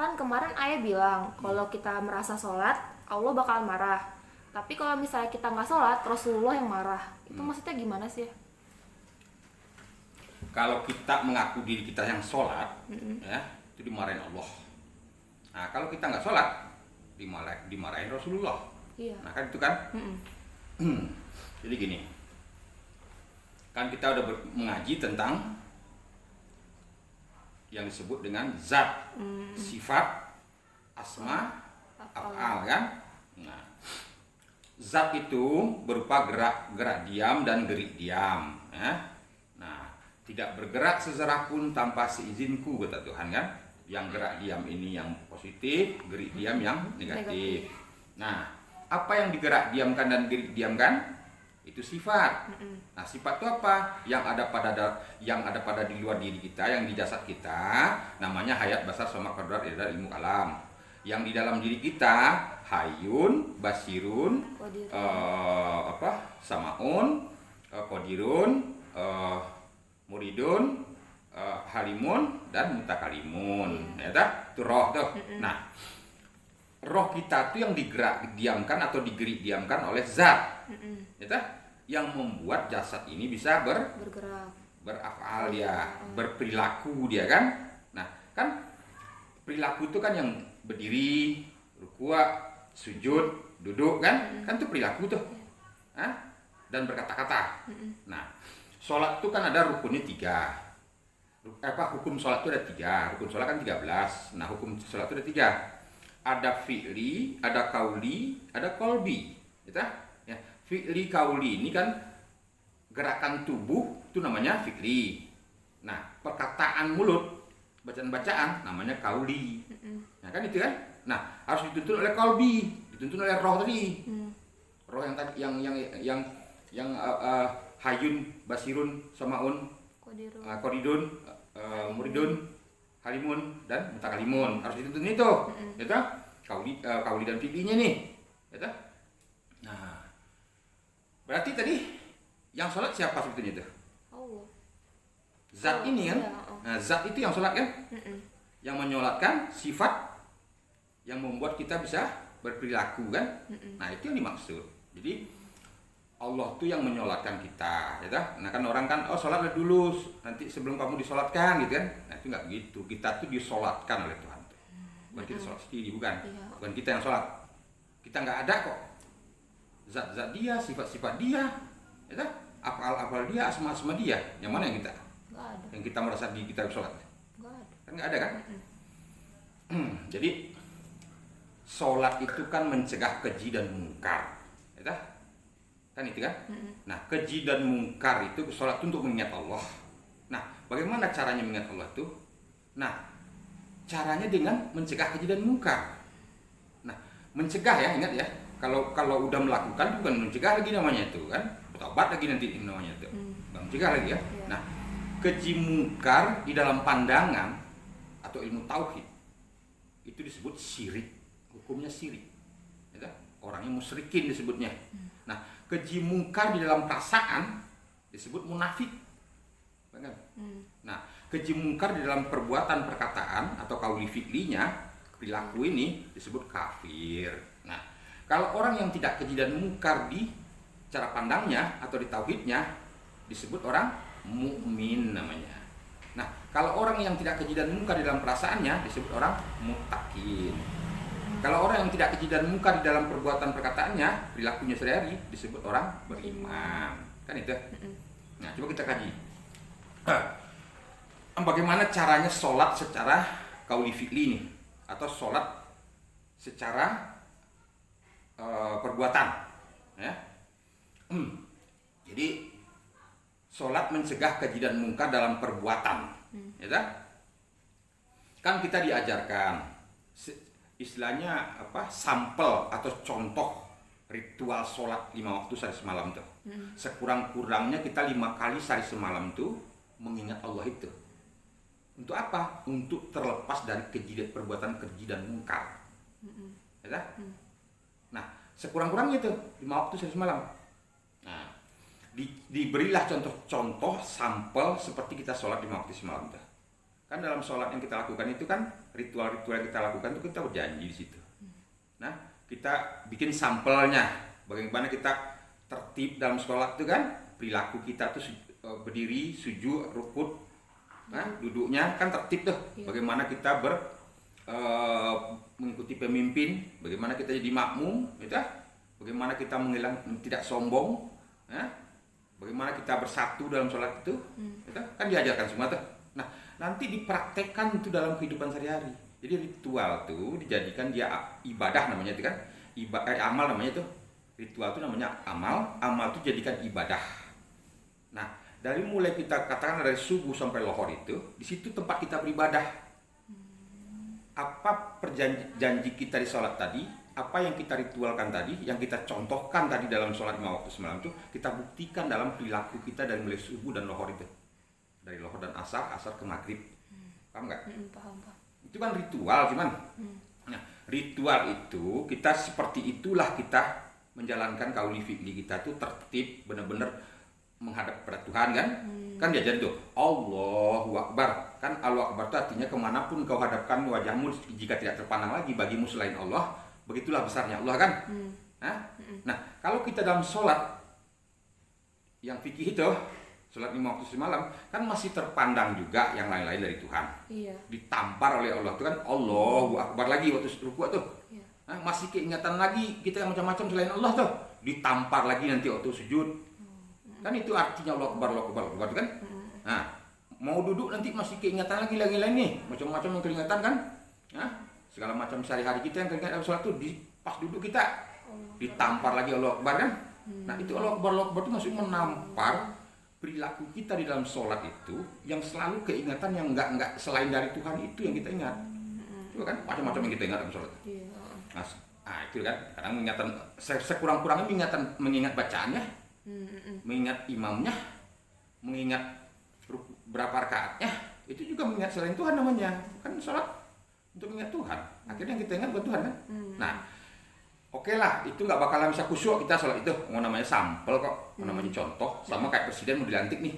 Kan kemarin ayah bilang kalau kita merasa sholat Allah bakalan marah. Tapi kalau misalnya kita nggak sholat Rasulullah yang marah. Itu maksudnya gimana sih? Kalau kita mengaku diri kita yang sholat, ya itu dimarahin Allah. Nah kalau kita nggak sholat, dimarahin Rasulullah. Iya. Nah kan itu kan. Jadi gini, kan kita udah mengaji tentang yang disebut dengan zat, sifat, asma, af'al kan. Nah, zat itu berupa gerak diam dan gerik diam. Ya. Nah, tidak bergerak seserah pun tanpa seizinku, kata Tuhan kan. Yang gerak diam ini yang positif, gerik diam yang negatif. Nah, apa yang digerak diamkan dan gerik diamkan? Itu sifat. Nah, sifat itu apa? Yang ada pada di luar diri kita, yang di jasad kita, namanya hayat, basar, sama, qadrat, irada, ilmu, kalam. Yang di dalam diri kita, hayun, basirun, samaun, qadirun, muridun, halimun, dan mutakalimun. Ya tak? Itu roh tuh. Nah, roh kita tuh yang digerak diamkan atau digerik diamkan oleh zat, yang membuat jasad ini bisa berafal dia, berperilaku dia kan. Nah kan perilaku itu kan yang berdiri, rukuk, sujud, duduk kan, kan itu perilaku tuh, dan berkata-kata. Nah sholat itu kan ada rukunnya 3. Hukum sholat itu ada 3. Rukun sholat kan 13. Nah hukum sholat itu ada 3. Ada fi'li, ada kauli, ada kolbi. Ya, fi'li kauli ini kan gerakan tubuh itu namanya fi'li. Nah, perkataan mulut, bacaan-bacaan namanya kauli. Nah, kan itu kan? Nah, harus dituntun oleh kolbi, dituntun oleh roh tadi. Roh yang tadi yang hayun, basirun, samaun, qadirun, muridun, halimun, dan mutakalimun. Harus dituntun itu. Ya toh? Kauli dan fi'linya nih. Ya toh? Nah, berarti tadi yang sholat siapa sebetulnya itu? Allah. Zat ini kan? Nah, zat itu yang sholat kan? Yang menyolatkan sifat yang membuat kita bisa berperilaku kan? Nah, itu yang dimaksud. Jadi Allah tuh yang menyolatkan kita, ya toh? Nah kan orang kan, sholat dulu, nanti sebelum kamu disolatkan gitu kan? Nah itu nggak gitu. Kita tuh disolatkan oleh Tuhan. Bukan kita sholat sendiri, bukan. Bukan kita yang sholat. Kita nggak ada kok. Zat-zat dia, sifat-sifat dia, ya toh? Afal-afal dia, asma-asma dia. Yang mana yang kita? Nggak ada. Yang kita merasa di kita sholat? Nggak ada. Kan nggak ada kan? Jadi sholat itu kan mencegah keji dan mungkar, ya toh? Kan itu kan? Nah, keji dan mungkar itu sholat itu untuk mengingat Allah. Nah, bagaimana caranya mengingat Allah itu? Nah, caranya dengan mencegah keji dan mungkar. Nah, mencegah ya, ingat ya. Kalau udah melakukan bukan mencegah lagi namanya itu kan, bertobat lagi nanti namanya itu. Bukan mencegah lagi ya. Nah, keji mungkar di dalam pandangan atau ilmu tauhid itu disebut syirik. Hukumnya syirik. Ya, orangnya musyrikin disebutnya. Nah, keji mungkar di dalam perasaan disebut munafik. Nah, keji mungkar di dalam perbuatan, perkataan atau kauli fi'linya, perilaku ini disebut kafir. Nah, kalau orang yang tidak keji dan mungkar di cara pandangnya atau di tauhidnya disebut orang mukmin namanya. Nah, kalau orang yang tidak keji dan mungkar di dalam perasaannya disebut orang muttaqin. Kalau orang yang tidak keji dan mungkar di dalam perbuatan perkataannya, perilakunya sehari-hari disebut orang beriman. Kan itu? Nah, coba kita kaji. Bagaimana caranya sholat secara kauli fi'li nih? Atau sholat secara perbuatan. Ya? Jadi, sholat mencegah keji dan mungkar dalam perbuatan. Ya tak? Kan kita diajarkan istilahnya sampel atau contoh ritual sholat 5 waktu sehari semalam tuh. Sekurang-kurangnya kita 5 kali sehari semalam tuh mengingat Allah itu. Untuk apa? Untuk terlepas dari perbuatan keji dan mungkar. Ya tak? Nah, sekurang-kurangnya tuh 5 waktu sehari semalam. Nah, diberilah contoh-contoh sampel seperti kita sholat 5 waktu semalam tuh. Kan dalam sholat yang kita lakukan itu kan ritual-ritual yang kita lakukan itu kita berjanji di situ. Nah, kita bikin sampelnya bagaimana kita tertib dalam sholat itu kan, perilaku kita tuh berdiri, sujud, rukuk, nah duduknya kan tertib tuh. Bagaimana kita mengikuti pemimpin, bagaimana kita jadi makmum, gitu. Bagaimana kita tidak sombong, ya? Bagaimana kita bersatu dalam sholat itu, gitu. Kan diajarkan semua tuh. Nah, nanti dipraktekkan itu dalam kehidupan sehari-hari. Jadi ritual tuh dijadikan dia ibadah namanya itu kan, amal namanya itu. Ritual itu namanya amal itu jadikan ibadah. Nah, dari mulai kita katakan dari subuh sampai lohor itu, di situ tempat kita beribadah. Apa janji kita di sholat tadi, apa yang kita ritualkan tadi, yang kita contohkan tadi dalam sholat 5 waktu semalam itu, kita buktikan dalam perilaku kita dari mulai subuh dan lohor itu. Dari lohor dan asar ke maghrib. Paham nggak? Paham. Itu kan ritual cuman. Nah, ritual itu kita seperti itulah kita menjalankan kauli fi'li kita tuh tertib, benar-benar menghadap kepada Tuhan kan. Kan diajarin tuh Allahu Akbar. Kan Allahu Akbar itu artinya kemanapun kau hadapkan wajahmu jika tidak terpandang lagi bagimu selain Allah, begitulah besarnya Allah kan. Nah, kalau kita dalam sholat yang fikih itu, sholat 5 waktu semalam, kan masih terpandang juga yang lain-lain dari Tuhan. Iya. Ditampar oleh Allah itu kan Allahu Akbar lagi waktu rukuk tuh. Iya. Nah, masih keingetan lagi kita yang macam-macam selain Allah tuh, ditampar lagi nanti waktu sujud. Kan itu artinya Allah Akbar kan. Nah, mau duduk nanti masih keingetan lagi lain nih, macam-macam yang keingetan kan. Nah, segala macam sehari-hari kita yang keingetan dalam sholat tuh pas duduk kita ditampar lagi Allah Akbar kan. Nah, itu Allah Akbar itu masih menampar perilaku kita di dalam sholat itu yang selalu keingetan yang enggak selain dari Tuhan itu yang kita ingat. Itu kan macam-macam yang kita ingat dalam sholat. Nah, itu kan kadang ingatan sekurang-kurangnya mengingat bacaannya, mengingat imamnya, mengingat berapa rakaatnya, itu juga mengingat selain Tuhan namanya. Kan sholat untuk mengingat Tuhan. Akhirnya yang kita ingat buat Tuhan kan. Nah, oke lah, itu nggak bakalan bisa khusyuk kita sholat itu. Mau namanya sampel kok, mau namanya contoh. Sama kayak presiden mau dilantik nih.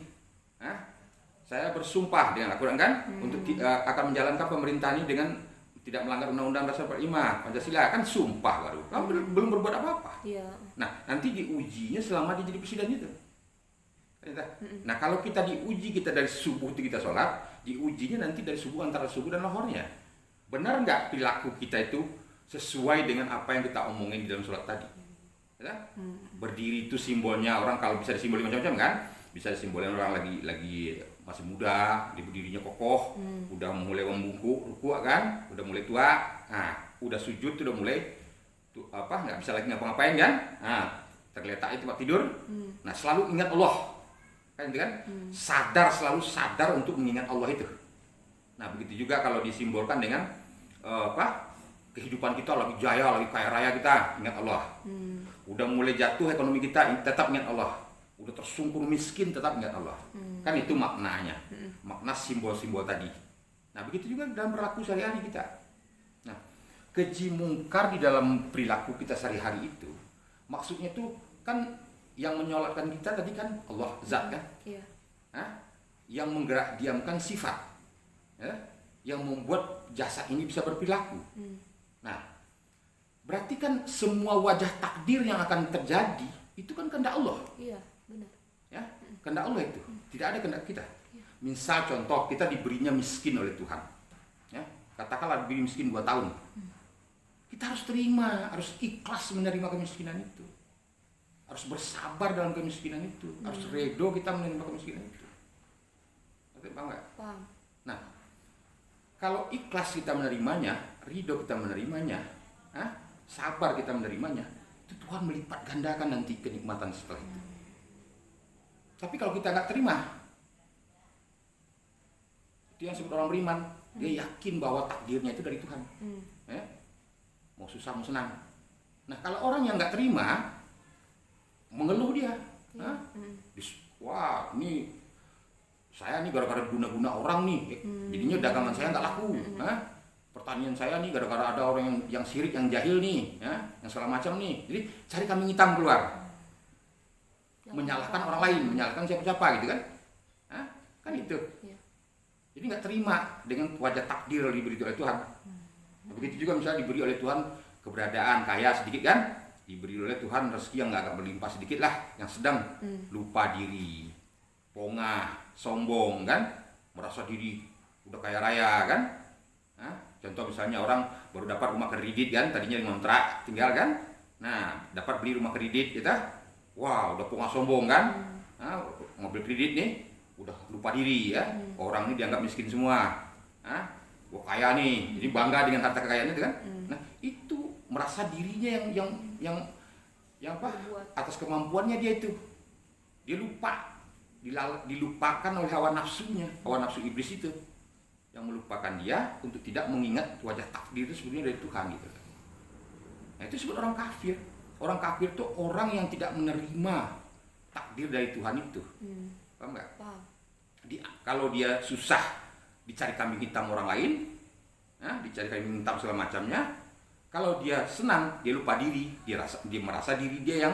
Saya bersumpah dengan Al-Quran kan untuk akan menjalankan pemerintahan ini dengan tidak melanggar Undang-Undang Dasar 45 Pancasila. Kan sumpah baru. Kan belum berbuat apa-apa. Iya. Nah, nanti diujinya selama dia jadi presiden itu. Nah, kalau kita diuji kita dari subuh itu kita sholat, diujinya nanti dari subuh antara subuh dan lohornya. Benar nggak perilaku kita itu sesuai dengan apa yang kita omongin di dalam sholat tadi? Berdiri itu simbolnya orang kalau bisa disimbolin macam-macam kan? Bisa disimbolin orang lagi masih muda, dia berdirinya kokoh, udah mulai membungkuk, rukuk kan, udah mulai tua, nah udah sujud udah mulai nggak bisa lagi ngapa-ngapain kan? Nah tergeletak itu tempat tidur, nah selalu ingat Allah. Kan itu kan selalu sadar untuk mengingat Allah itu. Nah begitu juga kalau disimbolkan dengan kehidupan kita lagi jaya, lagi kaya raya kita ingat Allah. Udah mulai jatuh ekonomi kita tetap ingat Allah. Udah tersungkur miskin tetap ingat Allah. Kan itu maknanya, makna simbol-simbol tadi. Nah begitu juga dalam berlaku sehari-hari kita. Nah keji mungkar di dalam perilaku kita sehari-hari itu maksudnya tuh kan yang menyolatkan kita tadi kan Allah zat kan, yang menggerak diamkan sifat, yang membuat jasad ini bisa berperilaku. Nah, berarti kan semua wajah takdir yang akan terjadi itu kan kehendak Allah. Iya, benar. Ya, kehendak Allah itu, tidak ada kehendak kita. Misal contoh kita diberinya miskin oleh Tuhan, ya, katakanlah diberi miskin 2 tahun, kita harus terima, harus ikhlas menerima kemiskinan itu. Harus bersabar dalam kemiskinan itu, harus redo kita menerima kemiskinan itu. Paham nggak? Paham. Nah, kalau ikhlas kita menerimanya, ridho kita menerimanya, sabar kita menerimanya, itu Tuhan melipat gandakan nanti kenikmatan setelah itu. Tapi kalau kita nggak terima, itu yang disebut orang beriman, dia yakin bahwa takdirnya itu dari Tuhan. Mau susah mau senang. Nah, kalau orang yang nggak terima, mengeluh dia, wah ini saya nih gara-gara guna-guna orang nih, jadinya dagangan saya nggak laku, pertanian saya nih gara-gara ada orang yang sirik, yang jahil nih, yang segala macam nih, jadi cari kambing hitam keluar, menyalahkan orang lain, menyalahkan siapa-siapa gitu kan, kan itu. Jadi nggak terima dengan wajah takdir yang diberi oleh Tuhan. Begitu juga misalnya diberi oleh Tuhan keberadaan kaya sedikit kan, diberi oleh Tuhan rezeki yang nggak berlimpah sedikit lah, yang sedang lupa diri, pongah, sombong kan, merasa diri udah kaya raya kan. Nah, contoh misalnya orang baru dapat rumah kredit kan, tadinya ngontrak tinggal kan, nah dapat beli rumah kredit kita, wow udah pongah sombong kan, nah, mobil kredit nih udah lupa diri ya, orang ini dianggap miskin semua, nah, wah kaya nih, jadi bangga dengan harta kekayaannya itu kan, nah itu merasa dirinya yang apa, atas kemampuannya dia itu, dia lupa, dilupakan oleh hawa nafsunya, hawa nafsu iblis itu, yang melupakan dia untuk tidak mengingat wajah takdir itu sebenarnya dari Tuhan gitu. Nah itu disebut orang kafir. Orang kafir itu orang yang tidak menerima takdir dari Tuhan itu. Paham nggak? Paham. Kalau dia susah dicari kambing hitam orang lain, dicari kambing hitam segala macamnya. Kalau dia senang, dia lupa diri, dia merasa diri dia yang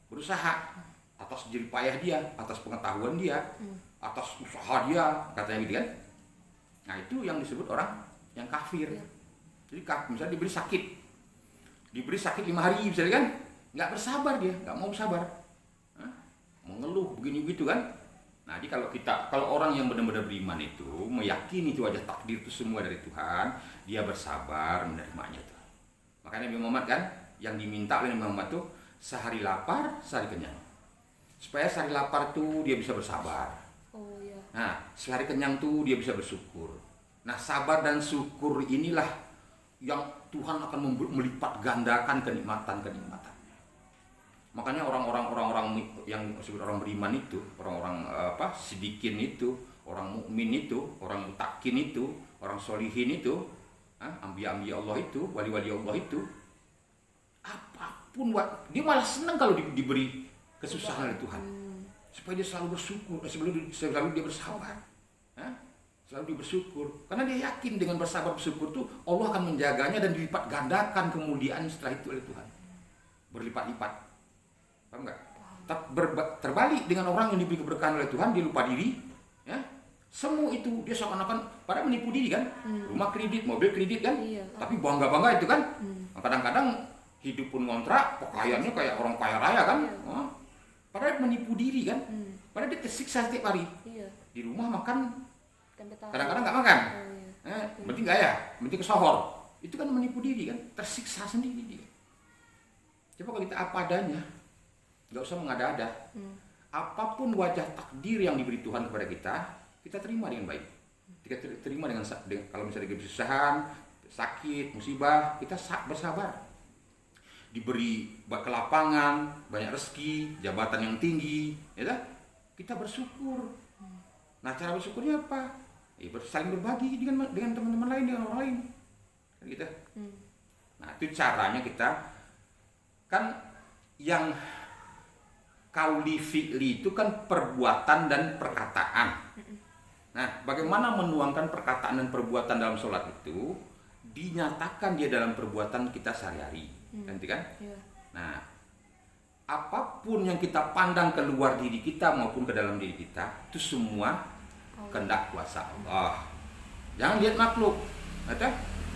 berusaha atas jerih payah dia, atas pengetahuan dia, atas usaha dia, katanya gitu kan. Nah itu yang disebut orang yang kafir. Jadi misalnya diberi sakit 5 hari misalnya kan, nggak bersabar dia, nggak mau sabar, mengeluh begini begitu kan. Nah jadi kalau orang yang benar-benar beriman itu meyakini itu wajah takdir itu semua dari Tuhan, dia bersabar menerimanya itu. Makanya Nabi Muhammad kan yang diminta oleh Nabi Muhammad tuh sehari lapar, sehari kenyang. Supaya sehari lapar tuh dia bisa bersabar. Oh iya. Nah, sehari kenyang tuh dia bisa bersyukur. Nah, sabar dan syukur inilah yang Tuhan akan melipat gandakan kenikmatan-kenikmatannya. Makanya orang-orang yang disebut orang beriman itu, orang-orang sidikin itu, orang mukmin itu, orang mutakin itu, orang solihin itu, ambiya-ambiya Allah itu, wali-wali Allah itu, apapun dia malah senang kalau diberi kesusahan oleh Tuhan. Supaya dia selalu bersyukur, selalu dia bersabar, selalu dia bersyukur, karena dia yakin dengan bersabar bersyukur itu Allah akan menjaganya dan dilipat gandakan kemuliaan setelah itu oleh Tuhan, berlipat-lipat, paham nggak? Terbalik dengan orang yang diberi keberkahan oleh Tuhan, dia lupa diri, ya, semua itu dia seakan-akan pada menipu diri kan, rumah kredit, mobil kredit kan, tapi bangga-bangga itu kan, kadang-kadang hidup pun ngontrak, kekayaannya kayak orang kaya raya kan. Padahal menipu diri kan, padahal dia tersiksa setiap hari. Di rumah makan, kadang-kadang nggak makan, berarti gaya, berarti kesohor. Itu kan menipu diri kan, tersiksa sendiri dia. Coba kalau kita apa adanya, nggak usah mengada-ada. Apapun wajah takdir yang diberi Tuhan kepada kita terima dengan baik. Kita terima dengan kalau misalnya kesusahan, sakit, musibah, kita bersabar. Diberi kelapangan, banyak rezeki, jabatan yang tinggi, ya, kita bersyukur. Nah cara bersyukurnya apa? Saling berbagi dengan teman-teman lain, dengan orang lain, gitu. Nah itu caranya kita kan yang qauli fi'li itu kan perbuatan dan perkataan. Nah bagaimana menuangkan perkataan dan perbuatan dalam sholat itu dinyatakan dia dalam perbuatan kita sehari-hari. Nanti kan? Nah, apapun yang kita pandang keluar diri kita maupun ke dalam diri kita, itu semua kehendak kuasa Allah. Jangan lihat makhluk.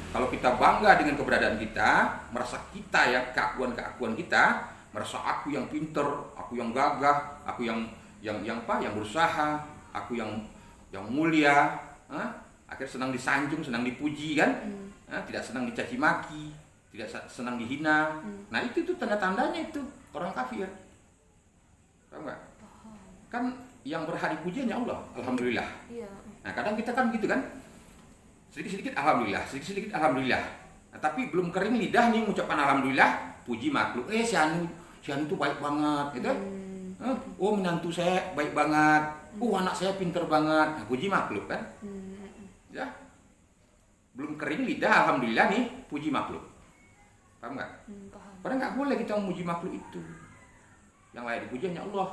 Kalau kita bangga dengan keberadaan kita, merasa kita ya keakuan kita, merasa aku yang pinter, aku yang gagah, aku yang berusaha, aku yang mulia, akhirnya senang disanjung, senang dipuji kan, tidak senang dicaci maki, tidak senang dihina. Nah itu tanda-tandanya itu orang kafir. Tahu nggak? Kan yang berhak dipuji hanya Allah, alhamdulillah. Nah kadang kita kan gitu kan, sedikit-sedikit alhamdulillah, sedikit-sedikit alhamdulillah. Nah, tapi belum kering lidah nih mengucapkan alhamdulillah, puji makhluk. Si Anu tuh baik banget, gitu. Oh menantu saya baik banget, anak saya pinter banget. Nah, puji makhluk kan? Ya, belum kering lidah alhamdulillah nih, puji makhluk. Paham nggak? Padahal nggak boleh kita memuji makhluk itu. Yang layak dipuji hanya Allah.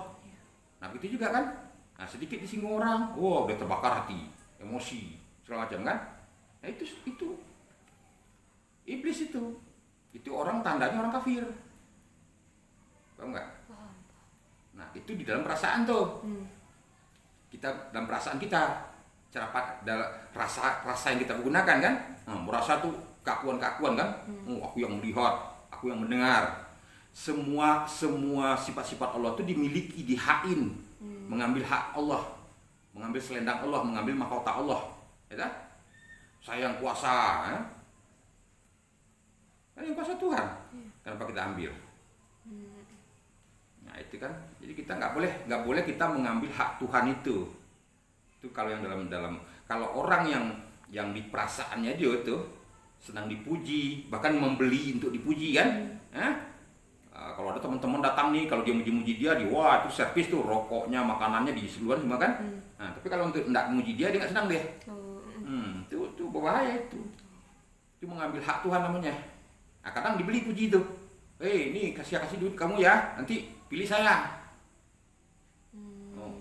Nah begitu juga kan. Nah sedikit disinggung orang, udah terbakar hati, emosi, segala macam kan. Nah itu iblis itu orang tandanya orang kafir. Paham nggak? Nah itu di dalam perasaan tuh. Kita dalam perasaan kita. rasa yang kita gunakan kan. Merasa tuh keakuan-keakuan kan. Aku yang melihat, aku yang mendengar. Semua sifat-sifat Allah itu dimiliki, dihain, mengambil hak Allah, mengambil selendang Allah, mengambil mahkota Allah. Ya kan? Saya yang kuasa, ya? Kan yang kuasa Tuhan. Kenapa kita ambil? Nah itu kan, jadi kita nggak boleh kita mengambil hak Tuhan itu. Itu kalau yang dalam kalau orang yang di perasaannya dia itu senang dipuji, bahkan membeli untuk dipuji kan? Kalau ada teman-teman datang nih, kalau dia muji-muji dia, wah itu servis tuh, rokoknya, makanannya diseluruhan semua kan? Nah, tapi kalau untuk tidak memuji dia nggak senang deh. Itu berbahaya itu. Itu mengambil hak Tuhan namanya. Nah, kadang dibeli puji itu. Ini kasih duit kamu ya, nanti pilih saya.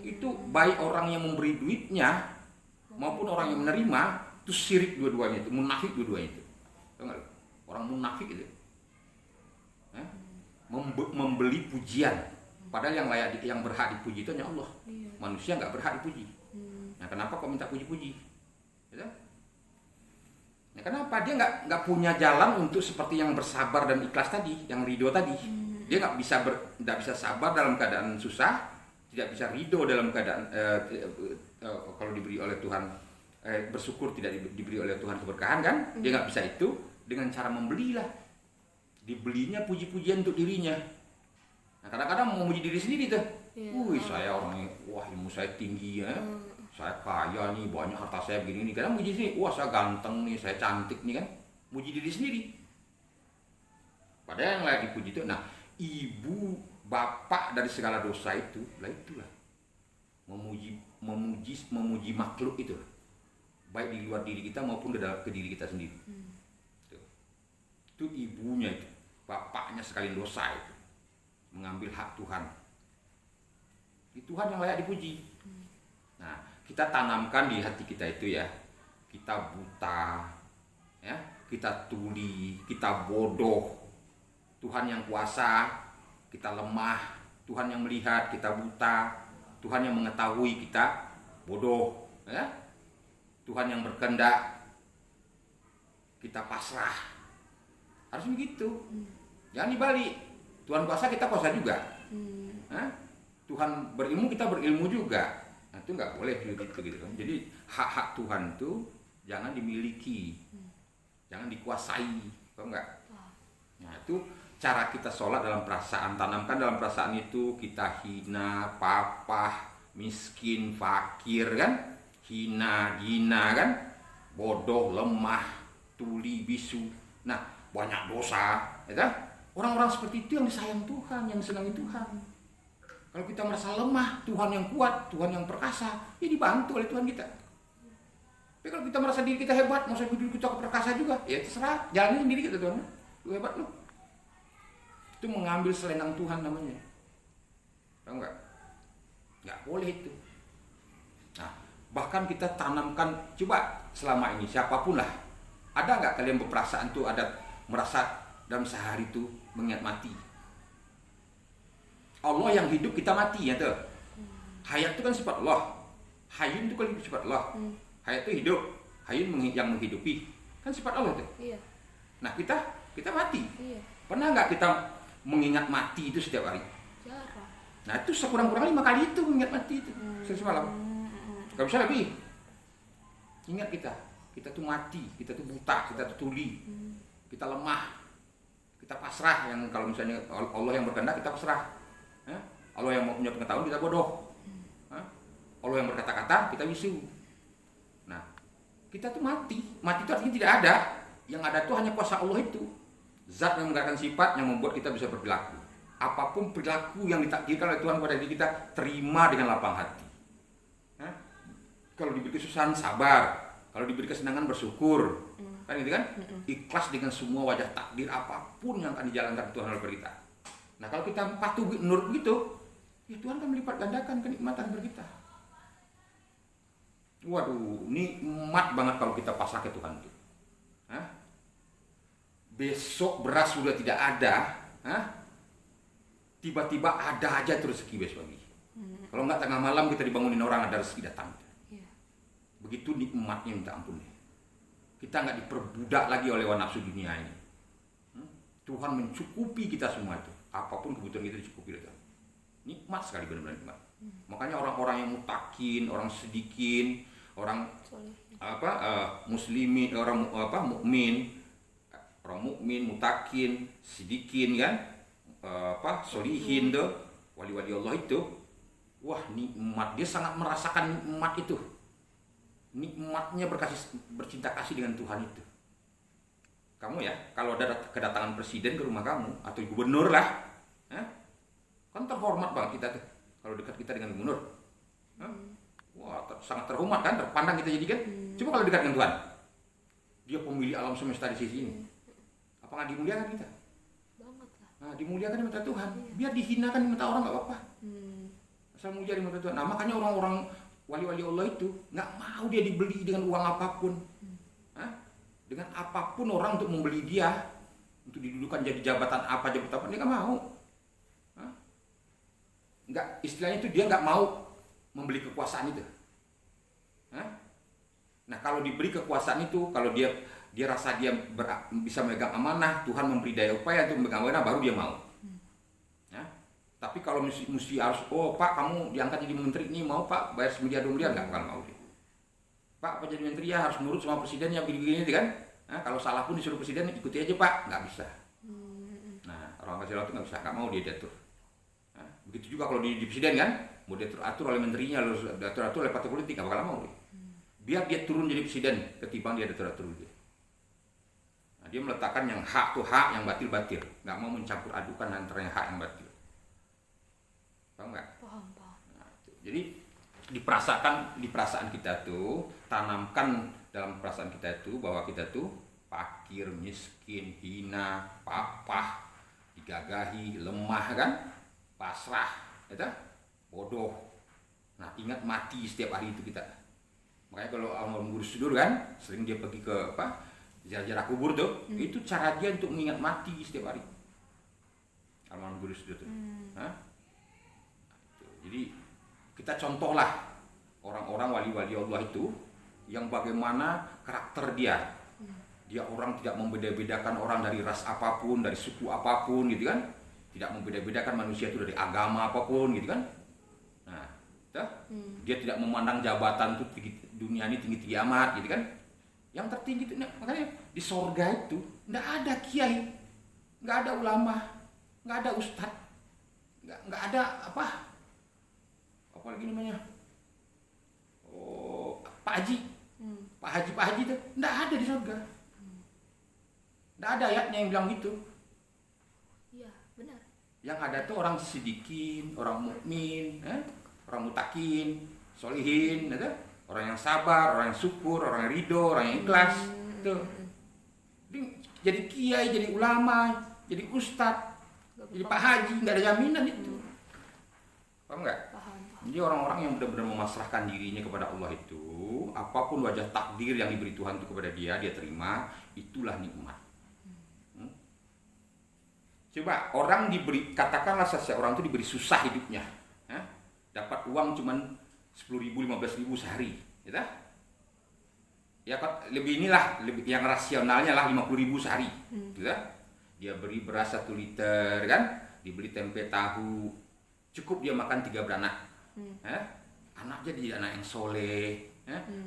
Itu baik orang yang memberi duitnya maupun orang yang menerima, itu syirik dua-duanya itu, munafik dua-duanya itu. Tahu nggak? Orang munafik itu. Membeli pujian, padahal yang berhak dipuji itu hanya Allah. Manusia nggak berhak dipuji. Nah, kenapa kau minta puji-puji? Gitu? Nah, kenapa dia nggak punya jalan untuk seperti yang bersabar dan ikhlas tadi, yang ridho tadi? Dia nggak bisa sabar dalam keadaan susah, tidak bisa ridho dalam keadaan kalau diberi oleh Tuhan, bersyukur tidak diberi oleh Tuhan keberkahan kan? Dia nggak bisa itu dengan cara membelilah. Dibelinya puji-pujian untuk dirinya. Nah, kadang-kadang mau memuji diri sendiri tuh. Saya orangnya, wah ilmu saya tinggi ya. Saya kaya nih, banyak harta saya begini nih. Kadang muji sendiri, wah saya ganteng nih, saya cantik nih kan. Muji diri sendiri. Padahal yang lagi dipuji itu, nah ibu bapak dari segala dosa itu, itulah memuji makhluk itu, baik di luar diri kita maupun ke diri kita sendiri. Itu ibunya itu, bapaknya sekalian dosa itu, mengambil hak Tuhan. Itu Tuhan yang layak dipuji. Nah, kita tanamkan di hati kita itu ya, kita buta, ya, kita tuli, kita bodoh. Tuhan yang kuasa, kita lemah. Tuhan yang melihat, kita buta. Tuhan yang mengetahui, kita bodoh, ya. Tuhan yang berkehendak, kita pasrah. Harus begitu. Jangan dibalik. Tuhan kuasa, kita kuasa juga. Tuhan berilmu, kita berilmu juga. Nah, itu nggak boleh gitu kan. Jadi hak-hak Tuhan itu jangan dimiliki, jangan dikuasai, paham nggak? Nah itu cara kita sholat dalam perasaan, tanamkan dalam perasaan itu kita hina, papah, miskin, fakir kan, hina, kan, bodoh, lemah, tuli, bisu. Nah banyak dosa, ya kan? Orang-orang seperti itu yang disayang Tuhan, yang disenangi Tuhan. Kalau kita merasa lemah, Tuhan yang kuat, Tuhan yang perkasa, ya dibantu oleh Tuhan kita. Tapi kalau kita merasa diri kita hebat, merasa diri kita perkasa juga, ya terserah, jalanin sendiri kita Tuhan. Lu hebat lu. Itu mengambil selendang Tuhan namanya. Tahu nggak? Nggak boleh itu. Nah, bahkan kita tanamkan, coba selama ini siapapun lah, ada nggak kalian berperasaan tuh merasa dalam sehari itu mengingat mati? Allah yang hidup, kita mati ya tuh. Hayat itu kan sifat Allah. Hayyun itu kan sifat Allah. Hayat itu hidup, hayyun yang menghidupi. Kan sifat Allah tuh. Iya. Nah, kita mati. Iya. Pernah nggak kita mengingat mati itu setiap hari? Jarang. Nah, itu sekurang-kurangnya 5 kali itu mengingat mati itu. Semalam. Kalau bisa lebih. Ingat kita tuh mati, kita tuh buta, kita tuh tuli. Kita lemah, kita pasrah. Yang kalau misalnya Allah yang berkehendak, kita pasrah. Allah yang mau punya pengetahuan, kita bodoh. Allah yang berkata-kata, kita bisu. Nah, kita tuh mati itu artinya tidak ada. Yang ada tuh hanya kuasa Allah itu, zat yang menggerakkan sifat, yang membuat kita bisa berperilaku. Apapun perilaku yang ditakdirkan oleh Tuhan pada diri kita, terima dengan lapang hati. Kalau diberi kesusahan, sabar. Kalau diberi kesenangan, bersyukur. Kan gitu kan? Ikhlas dengan semua wajah takdir apapun yang akan dijalankan Tuhan oleh kita. Nah, kalau kita patuh nurut gitu, ya Tuhan akan melipat gandakan kenikmatan bagi kita. Waduh, nikmat banget kalau kita pasrah ke Tuhan itu. Besok beras sudah tidak ada, tiba-tiba ada aja terus rezeki besok pagi. Kalau nggak tengah malam kita dibangunin orang, ada rezeki datang. begitu nikmatnya minta ampun. Kita nggak diperbudak lagi oleh hawa nafsu dunia ini. Tuhan mencukupi kita semua itu. Apapun kebutuhan kita dicukupi oleh Tuhan. Nikmat sekali, benar-benar nikmat. Makanya orang-orang yang mutakin, orang sedikin, orang muslimin, orang mukmin, orang mukmin, mutakin, sidikin kan, solihin tuh, wali-wali Allah itu, wah nikmat, dia sangat merasakan nikmat itu, nikmatnya bercinta kasih dengan Tuhan itu. Kamu ya, kalau ada kedatangan presiden ke rumah kamu atau gubernur lah, kan terhormat banget kita tuh, kalau dekat kita dengan gubernur, wah sangat terhormat kan, terpandang kita jadi kan. Coba kalau dekat dengan Tuhan, dia pemilik alam semesta di sisi ini. Apa nggak dimuliakan kita? Banget lah. Nah, dimuliakan di mata Tuhan. Biar dihinakan di mata orang nggak apa-apa. Asal mulia di mata Tuhan. Nah, makanya orang-orang wali-wali Allah itu nggak mau dia dibeli dengan uang apapun. Dengan apapun orang untuk membeli dia, untuk didudukan jadi jabatan apa, dia nggak mau. Nggak, istilahnya itu dia nggak mau membeli kekuasaan itu. Nah, kalau diberi kekuasaan itu, kalau dia rasa dia bisa megang amanah, Tuhan memberi daya upaya untuk megang amanah, baru dia mau. Tapi kalau mesti harus, Pak kamu diangkat jadi menteri ini, mau Pak bayar 1 miliar 2 miliar, nggak bakal mau dia. Pak jadi menteri ya harus nurut sama presiden yang begini kan. Kalau salah pun disuruh presiden ikuti aja Pak, nggak bisa. Nah, orang kasih itu nggak bisa, nggak mau dia diatur. Begitu juga kalau di presiden kan, mau diatur oleh menterinya, harus diatur oleh partai politik, nggak bakal mau dia. Biar dia turun jadi presiden ketimbang dia diatur dia. Nah, dia meletakkan yang hak tuh hak, yang batil batil, nggak mau mencampur adukan antara yang hak yang batil. Paham nggak? Paham. Nah, jadi di perasaan kita tuh, tanamkan dalam perasaan kita itu bahwa kita tuh fakir, miskin, hina, papah, digagahi, lemah kan, pasrah, ya, bodoh. Nah, ingat mati setiap hari itu kita. Makanya kalau almarhum Guru Sudur kan, sering dia pergi ke ziarah kubur tuh, itu cara dia untuk mengingat mati setiap hari. Almarhum Guru Sudur tuh. Jadi kita contohlah orang-orang wali-wali Allah itu yang bagaimana karakter dia. Dia orang tidak membeda-bedakan orang dari ras apapun, dari suku apapun gitu kan. Tidak membeda-bedakan manusia itu dari agama apapun gitu kan. Nah, dia tidak memandang jabatan itu dunia ini tinggi-tinggi amat gitu kan. Yang tertinggi itu, makanya di sorga itu nggak ada kiai, nggak ada ulama, nggak ada ustadz, nggak ada apa lagi namanya, Pak Haji, Pak Haji itu nggak ada di sorga, nggak ada ayatnya yang bilang gitu. Iya benar. Yang ada tuh orang sidikin, orang mukmin, orang mutakin, solihin, orang yang sabar, orang yang syukur, orang yang ridho, orang yang ikhlas, tuh. Jadi kiai, jadi ulama, jadi ustadz, jadi Pak Haji, nggak ada jaminan itu. Paham nggak? Paham. Jadi orang-orang yang benar-benar memasrahkan dirinya kepada Allah itu, apapun wajah takdir yang diberi Tuhan itu kepada dia terima, itulah nikmat. Coba orang diberi, katakanlah seseorang itu diberi susah hidupnya, dapat uang cuman 10.000, 15.000 sehari, gitu? Ya kan lebih yang rasionalnya lah 50.000 sehari, gitu? Dia beri beras 1 liter kan, diberi tempe tahu, cukup dia makan 3 beranak. Anaknya jadi anak yang soleh,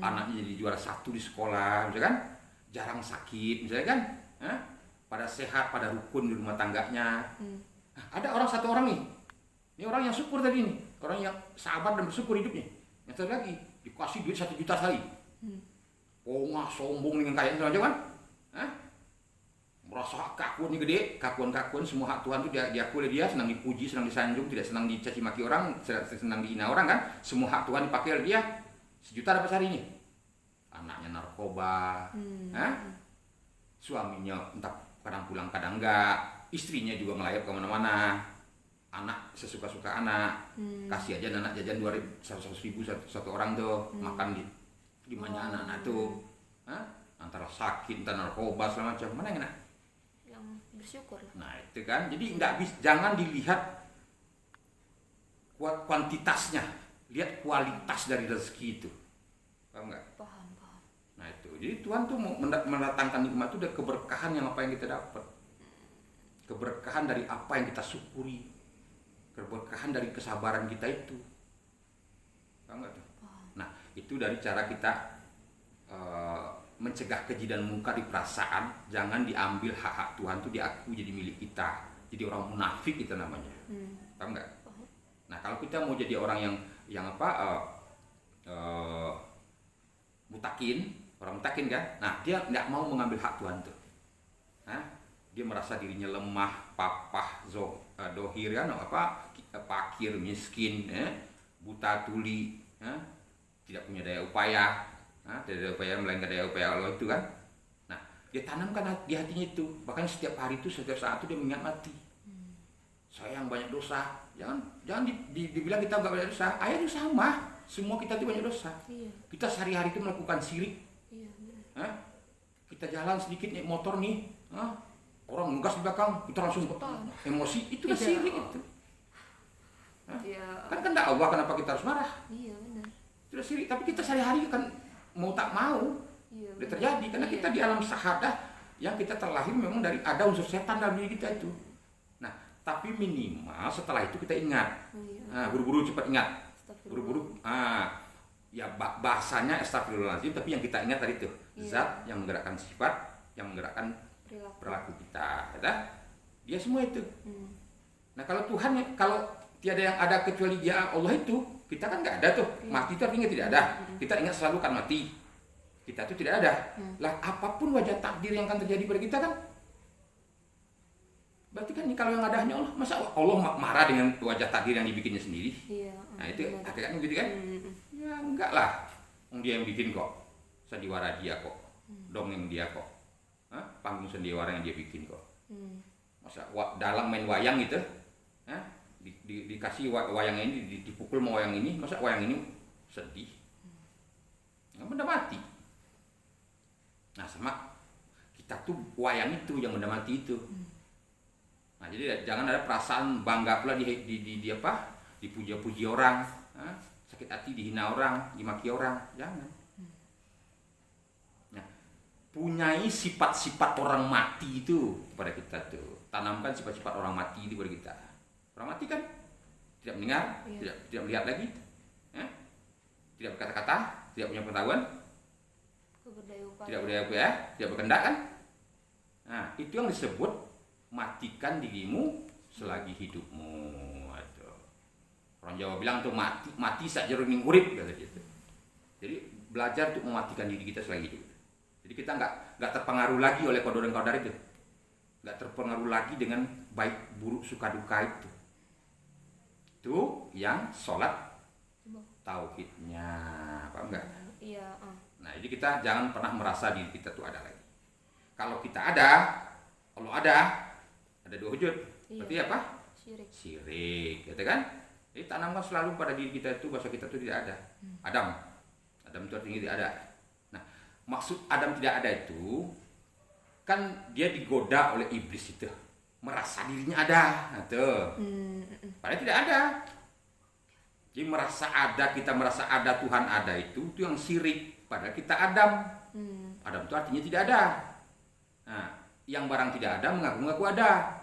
anaknya jadi juara 1 di sekolah, misalnya kan, jarang sakit, misalnya kan, pada sehat, pada rukun di rumah tangganya. Ada satu orang nih, ini orang yang syukur tadi nih, orang yang sabar dan bersyukur hidupnya. Yang satu lagi dikasih duit 1 juta sekali, pongah sombong dengan kaya macam kan, merasa kakuannya gede, kakuan semua hak Tuhan itu diakui oleh dia, senang dipuji, senang disanjung, tidak senang dicaci maki orang, senang dihina orang kan, semua hak Tuhan dipakai oleh dia. 1 juta dapat sehari ini. Anaknya narkoba, suaminya entah kadang pulang kadang enggak, istrinya juga ngelayap kemana-mana, anak sesuka-suka anak, kasih aja anak jajan 200.000 satu orang tuh, makan di mana anak-anak tuh, antara sakit, entah narkoba segala macam, mana yang enak? Bersyukur lah. Nah itu kan, jadi jangan dilihat kuantitasnya, lihat kualitas dari rezeki itu, paham nggak? Paham. Jadi Tuhan tuh mau mendatangkan nikmat itu dari keberkahan yang apa yang kita dapat. Keberkahan dari apa yang kita syukuri. Keberkahan dari kesabaran kita itu. Paham nggak tuh? Nah, itu dari cara kita mencegah keji dan mungkar di perasaan. Jangan diambil hak-hak Tuhan tuh diaku jadi milik kita. Jadi orang munafik itu namanya. Paham nggak? Nah, kalau kita mau jadi orang yang mutakin, orang mutakin kan? Nah, dia nggak mau mengambil hak Tuhan tuh. Dia merasa dirinya lemah, dohir kan, pakir, miskin, buta tuli, tidak punya daya upaya, tidak ada upaya melainkan daya upaya Allah itu kan. Nah, dia tanamkan di hatinya itu, bahkan setiap hari itu, setiap saat itu dia mengingat mati. Saya yang banyak dosa, jangan dibilang kita nggak banyak dosa. Ayah itu sama, semua kita itu banyak dosa. Iya. Kita sehari-hari itu melakukan syirik. Iya, Kita jalan sedikit naik motor nih, orang ngegas di belakang, kita langsung emosi, itu kan syirik itu. Iya. Kan enggak Allah, kenapa kita harus marah? Iya, benar. Itu syirik, tapi kita sehari-hari kan mau tak mau Iya, udah terjadi karena kita di alam sahadah yang kita terlahir memang dari ada unsur setan dalam diri kita itu. Nah, tapi minimal setelah itu kita ingat. Buru-buru cepat ingat. Buru-buru ya bahasanya astagfirullahaladzim, tapi yang kita ingat tadi itu zat yang menggerakkan sifat, yang menggerakkan perilaku kita, dia semua itu. Nah, kalau Tuhan, kalau tiada yang ada kecuali Dia, Allah itu, kita kan nggak ada tuh. Mati itu artinya tidak ada. Kita ingat selalu kan mati. Kita itu tidak ada. Lah, apapun wajah takdir yang akan terjadi pada kita kan, berarti kan kalau yang ada hanya Allah. Masa Allah marah dengan wajah takdir yang dibikinnya sendiri? Iya. Nah, itu hakikatnya gitu kan? Ya enggak lah. Dia yang bikin kok. Sandiwara dia kok. Dongeng dia kok. Panggung sandiwara yang dia bikin kok. Masa dalam main wayang gitu, dikasih wayang ini, dipukul sama wayang ini, masa wayang ini sedih? Nggak, benda mati. Nah, sama kita tuh wayang itu yang benda mati itu. Nah, jadi jangan ada perasaan bangga pula dipuja-puji orang, sakit hati dihina orang, dimaki orang, jangan. Nah, punyai sifat-sifat orang mati itu kepada kita tuh, tanamkan sifat-sifat orang mati itu kepada kita. Orang mati kan tidak mendengar, tidak melihat lagi, tidak berkata-kata, tidak punya pengetahuan, tidak berdaya upaya, tidak berkendak kan. Nah, itu yang disebut matikan dirimu selagi hidupmu. Orang Jawa bilang tuh mati sak jroning urip kata gitu. Jadi belajar untuk mematikan diri kita selagi hidup. Jadi kita nggak terpengaruh lagi oleh kodar itu, nggak terpengaruh lagi dengan baik buruk suka duka itu. Itu yang sholat tauhidnya, paham nggak? Iya. Nah, jadi kita jangan pernah merasa diri kita tuh ada lagi. Kalau kita ada, Allah ada dua wujud. Berarti apa? Syirik, gitu kan? Jadi tanamkan selalu pada diri kita itu bahwa kita itu tidak ada. Adam itu artinya tidak ada. Nah, maksud Adam tidak ada itu kan dia digoda oleh iblis itu, merasa dirinya ada. Nah, tuh. Padahal tidak ada. Jadi kita merasa ada, Tuhan ada itu yang syirik. Padahal kita Adam. Adam itu artinya tidak ada. Nah, yang barang tidak ada mengaku-ngaku ada.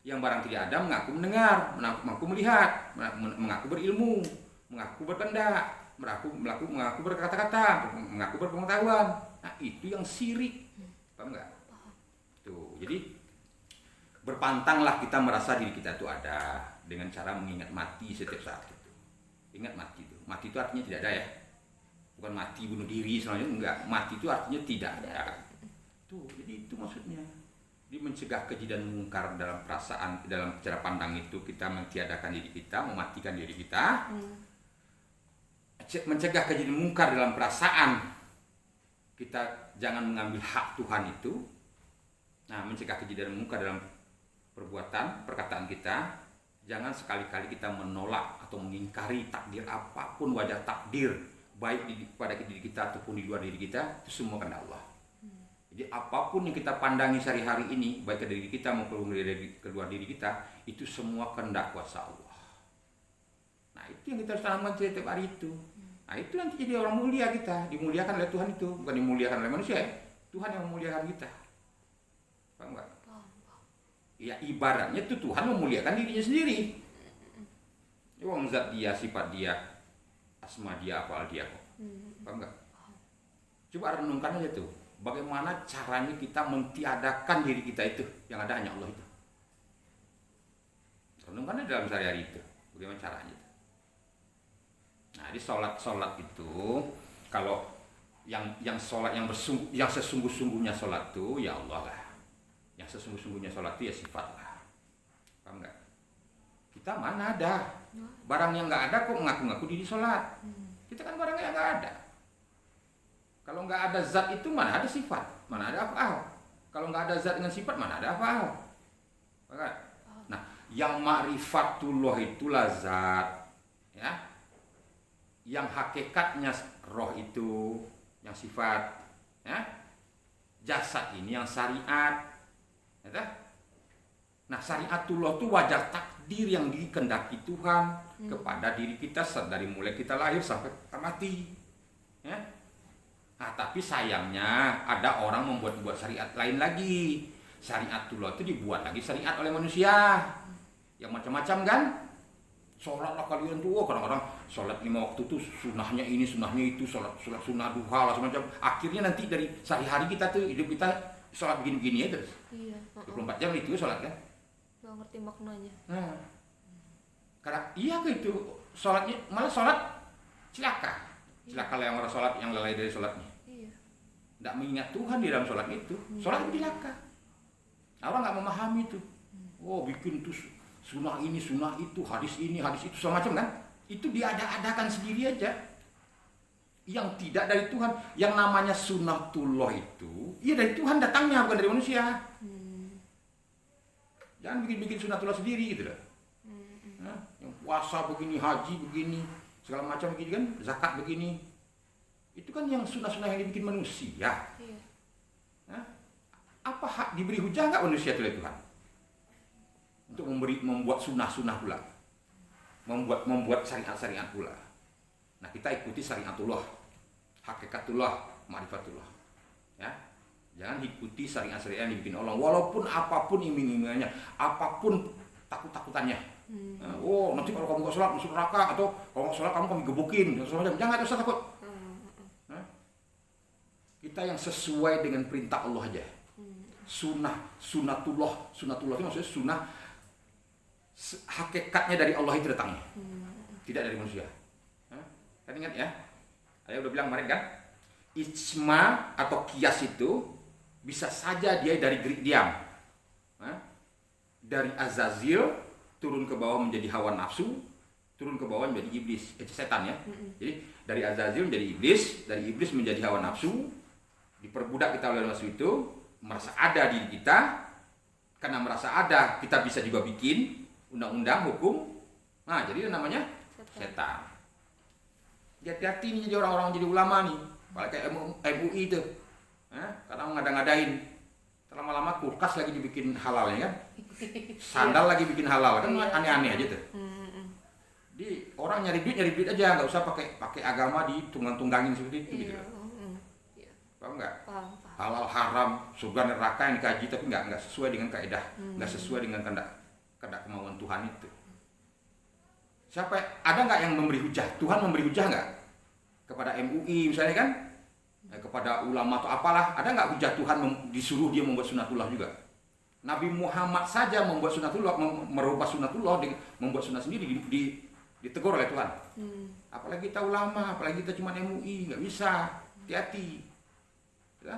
Yang barang tidak ada mengaku mendengar, mengaku melihat, mengaku berilmu, mengaku berkendak, mengaku berkata-kata, mengaku berpengetahuan. Nah, itu yang syirik. Paham nggak? Tuh, jadi berpantanglah kita merasa diri kita itu ada dengan cara mengingat mati setiap saat itu. Ingat mati itu. Mati itu artinya tidak ada ya. Bukan mati bunuh diri selanjutnya, enggak. Mati itu artinya tidak ada. Tuh, jadi itu maksudnya. Jadi mencegah keji dan mungkar dalam perasaan, dalam cara pandang itu kita mentiadakan diri kita, mematikan diri kita. Mencegah keji dan mungkar dalam perasaan, kita jangan mengambil hak Tuhan itu. Nah, mencegah keji dan mungkar dalam perbuatan, perkataan kita, jangan sekali-kali kita menolak atau mengingkari takdir apapun wajah takdir, baik pada diri kita ataupun di luar diri kita, itu semua kehendak Allah. Jadi apapun yang kita pandangi sehari-hari ini, baik ke diri kita maupun ke luar diri kita, itu semua kehendak kuasa Allah. Nah, itu yang kita harus tanamkan setiap hari itu. Nah itu nanti jadi orang mulia kita, dimuliakan oleh Tuhan itu, bukan dimuliakan oleh manusia ya. Tuhan yang memuliakan kita. Paham nggak? Ya ibaratnya itu Tuhan memuliakan dirinya sendiri. Wong zat dia, sifat dia, asma dia, afal dia kok. Paham nggak? Coba renungkan aja tuh, bagaimana caranya kita mentiadakan diri kita itu, yang ada hanya Allah itu. Renungkan aja dalam sehari-hari itu, bagaimana caranya. Nah, di sholat itu kalau yang sholat yang sesungguh-sungguhnya sholat itu ya Allah lah. Yang sesungguh-sungguhnya sholat itu ya sifat lah. Paham nggak? Kita mana ada barang yang nggak ada kok mengaku-ngaku diri sholat. Kita kan barang yang nggak ada. Kalau nggak ada zat itu mana ada sifat, mana ada af'al. Kalau nggak ada zat dengan sifat mana ada af'al. Nah, yang ma'rifatullah itulah zat, ya. Yang hakikatnya roh itu yang sifat, ya. Jasad ini yang syariat, ya. Nah, syariatullah itu wajar takdir yang dikehendaki Tuhan kepada diri kita dari mulai kita lahir sampai kita mati, ya. Nah, tapi sayangnya ada orang membuat syariat lain lagi. Syariatullah itu dibuat lagi syariat oleh manusia yang macam-macam kan. Sholatlah kalian tuh, kadang-kadang sholat 5 waktu tuh sunahnya ini, sunahnya itu, sholat sunah duha lah semacam. Akhirnya nanti dari sehari-hari kita tuh hidup kita sholat begini-begini ya terus. Iya. 24 jam itu sholat kan. Nggak ngerti maknanya. Nah, karena iya gitu sholatnya malah sholat celaka. Celaka lah yang orang sholat yang lalai dari sholatnya. Iya. Tidak mengingat Tuhan di dalam sholat itu. Sholat itu celaka. Orang nggak memahami itu. Oh bikin tuh sunnah ini, sunnah itu, hadis ini, hadis itu, semacam kan? Itu diada-adakan sendiri aja. Yang tidak dari Tuhan. Yang namanya sunnatullah itu, iya dari Tuhan datangnya, bukan dari manusia. Jangan bikin-bikin sunnatullah sendiri gitu loh. Nah, yang puasa begini, haji begini, segala macam begini kan, zakat begini. Itu kan yang sunnah-sunnah yang dibikin manusia. Iya. Nah, apa hak diberi hujah nggak manusia itu oleh Tuhan? Untuk membuat sunnah-sunnah pula, membuat syariat-syariat pula. Nah kita ikuti syariatullah, hakikatullah, ma'rifatullah. Ya, jangan ikuti syariat-syariat yang dibikin Allah. Walaupun apapun iming-imingannya, apapun takut-takutannya. Oh nanti kalau kamu nggak sholat masuk neraka, atau kalau nggak sholat kami gebukin, jangan ada usah takut. Nah, kita yang sesuai dengan perintah Allah aja. Sunnatullah itu maksudnya sunnah hakikatnya dari Allah itu datangnya, tidak dari manusia. Kan ingat ya, saya udah bilang kemarin kan, ijma atau kias itu bisa saja dia dari gerik diam, dari Azazil turun ke bawah menjadi hawa nafsu, turun ke bawah menjadi iblis, setan ya. Jadi dari Azazil menjadi iblis, dari iblis menjadi hawa nafsu, diperbudak kita oleh nafsu itu, merasa ada diri kita, karena merasa ada kita bisa juga bikin undang-undang hukum. Nah jadi namanya setan. Hati-hati nih jadi orang-orang jadi ulama nih, apalagi kayak MUI itu, kadang ngada-ngadain, lama-lama kulkas lagi dibikin halal ya kan, sandal lagi bikin halal kan, aneh-aneh aja tuh. Di orang nyari duit aja, nggak usah pakai agama ditunggang-tunggangin seperti itu gitu. Paham nggak? Halal haram, surga neraka yang dikaji tapi nggak sesuai dengan kaidah, nggak sesuai dengan kehendak kemauan Tuhan itu. Siapa ada nggak yang memberi hujah? Tuhan memberi hujah nggak kepada MUI misalnya kan, kepada ulama atau apalah? Ada nggak hujah Tuhan disuruh dia membuat sunatullah juga? Nabi Muhammad saja membuat sunatullah, merubah sunatullah, membuat sunat sendiri ditegur oleh Tuhan. Apalagi kita ulama, apalagi kita cuma MUI, nggak bisa. Hati-hati. Ya.